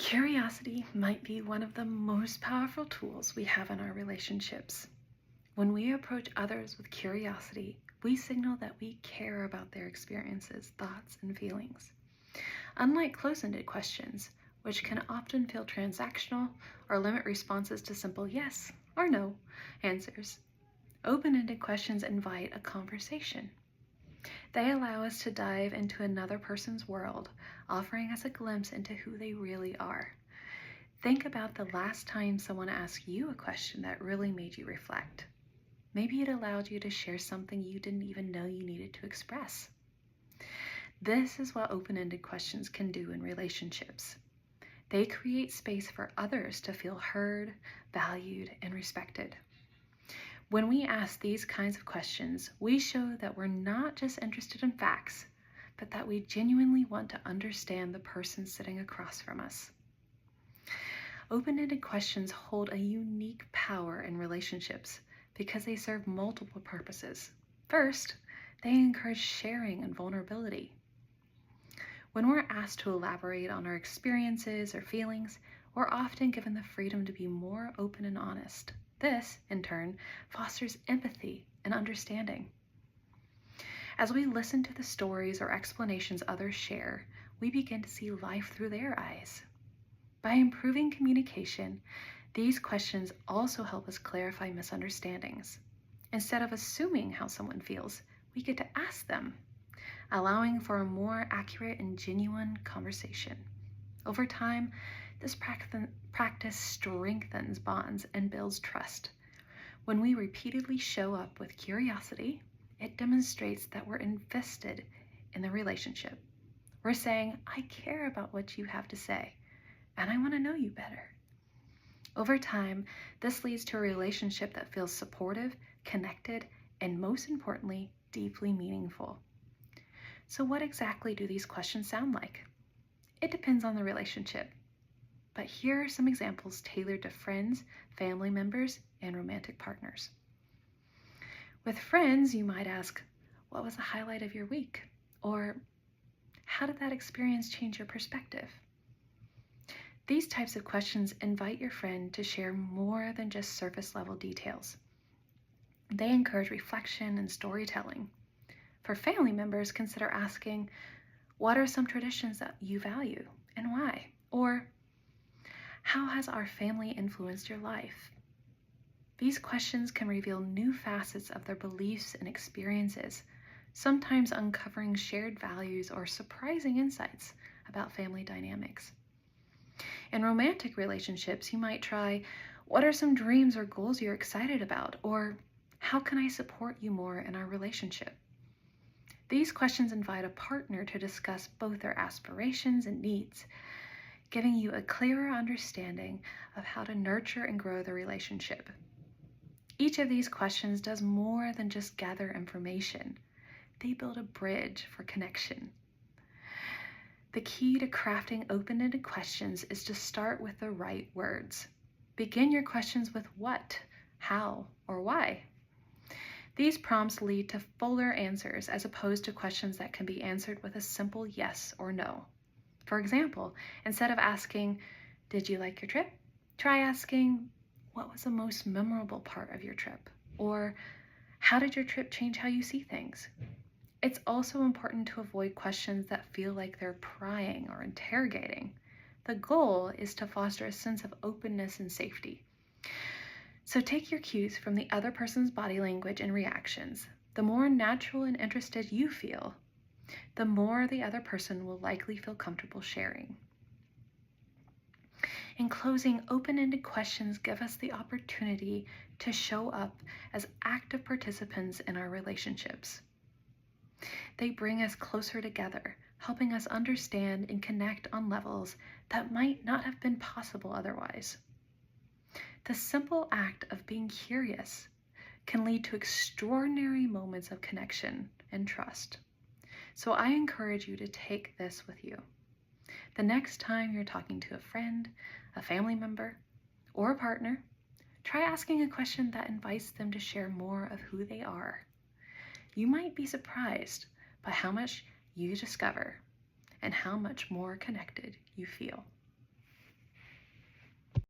Curiosity might be one of the most powerful tools we have in our relationships. When we approach others with curiosity, we signal that we care about their experiences, thoughts, and feelings. Unlike close-ended questions, which can often feel transactional or limit responses to simple yes or no answers, open-ended questions invite a conversation. They allow us to dive into another person's world, offering us a glimpse into who they really are. Think about the last time someone asked you a question that really made you reflect. Maybe it allowed you to share something you didn't even know you needed to express. This is what open-ended questions can do in relationships. They create space for others to feel heard, valued, and respected. When we ask these kinds of questions, we show that we're not just interested in facts, but that we genuinely want to understand the person sitting across from us. Open-ended questions hold a unique power in relationships because they serve multiple purposes. First, they encourage sharing and vulnerability. When we're asked to elaborate on our experiences or feelings, we're often given the freedom to be more open and honest. This, in turn, fosters empathy and understanding. As we listen to the stories or explanations others share, we begin to see life through their eyes. By improving communication, these questions also help us clarify misunderstandings. Instead of assuming how someone feels, we get to ask them, allowing for a more accurate and genuine conversation. Over time, this practice strengthens bonds and builds trust. When we repeatedly show up with curiosity, it demonstrates that we're invested in the relationship. We're saying, I care about what you have to say, and I want to know you better. Over time, this leads to a relationship that feels supportive, connected, and most importantly, deeply meaningful. So what exactly do these questions sound like? It depends on the relationship. But here are some examples tailored to friends, family members, and romantic partners. With friends, you might ask, what was the highlight of your week? Or how did that experience change your perspective? These types of questions invite your friend to share more than just surface level details. They encourage reflection and storytelling. For family members, consider asking, what are some traditions that you value and why? Or how has our family influenced your life? These questions can reveal new facets of their beliefs and experiences, sometimes uncovering shared values or surprising insights about family dynamics. In romantic relationships, you might try, what are some dreams or goals you're excited about? Or how can I support you more in our relationship? These questions invite a partner to discuss both their aspirations and needs, giving you a clearer understanding of how to nurture and grow the relationship. Each of these questions does more than just gather information. They build a bridge for connection. The key to crafting open-ended questions is to start with the right words. Begin your questions with what, how, or why. These prompts lead to fuller answers as opposed to questions that can be answered with a simple yes or no. For example, instead of asking, did you like your trip? Try asking, what was the most memorable part of your trip? Or how did your trip change how you see things? It's also important to avoid questions that feel like they're prying or interrogating. The goal is to foster a sense of openness and safety. So take your cues from the other person's body language and reactions. The more natural and interested you feel, the more the other person will likely feel comfortable sharing. In closing, open-ended questions give us the opportunity to show up as active participants in our relationships. They bring us closer together, helping us understand and connect on levels that might not have been possible otherwise. The simple act of being curious can lead to extraordinary moments of connection and trust. So I encourage you to take this with you. The next time you're talking to a friend, a family member, or a partner, try asking a question that invites them to share more of who they are. You might be surprised by how much you discover and how much more connected you feel.